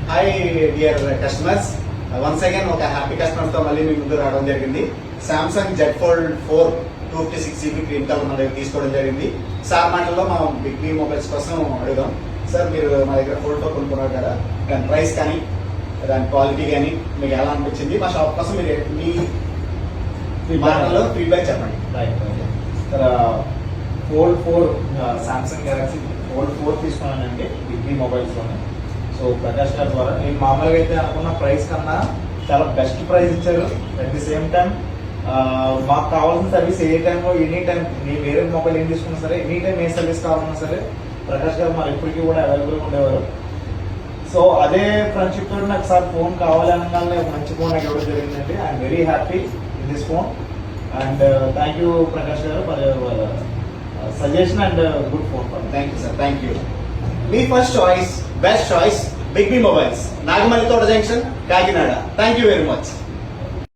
Hi dear customers, once again ఒక happy customer తో మళ్ళీ మీ ముందు రావడం జరిగింది. Samsung Z fold 4 256GB screen తో మన దగ్గర తీసుకోవడం జరిగింది. సార్ మాటల్లో మనం బిగ్ బీ మొబైల్స్ కోసం అడుగుదాం. సార్, మీరు మా దగ్గర ఫోల్డ్ తో కొనుక్కున్నారు కదా, దాని ప్రైస్ కానీ దాని క్వాలిటీ కానీ మీకు ఎలా అనిపించింది? మా షాప్ కోసం మీరు మీ మాటల్లో ఫీడ్బ్యాక్ చెప్పండి. ఫోల్డ్ 4 సామ్సంగ్ గెలాక్సీ ఫోల్డ్ 4 తీసుకున్నానండి బిగ్ బీ మొబైల్స్లోనే. సో ప్రకాష్ గారి ద్వారా నేను మామూలుగా అయితే అనుకున్న ప్రైస్ కన్నా చాలా బెస్ట్ ప్రైస్ ఇచ్చారు. అట్ ది సేమ్ టైం మాకు కావాల్సిన సర్వీస్ ఏ టైంలో ఎనీ టైం మీరు వేరే మొబైల్ ఏం తీసుకున్నా సరే ఎనీ టైం ఏ సర్వీస్ కావాలన్నా సరే ప్రకాష్ గారు మరి ఎప్పటికీ కూడా అవైలబుల్గా ఉండేవారు. సో అదే ఫ్రెండ్షిప్ తోటి నాకు సార్ ఫోన్ కావాలి అనగానే మంచి ఫోన్ నాకు ఇవ్వడం జరిగిందండి. I am very happy in this phone and thank you Prakash garu for your suggestion and good phone. Thank you sir, thank you. మీ first choice, best choice big B mobiles, Nagamalli Thota junction, Kakinada. Thank you very much.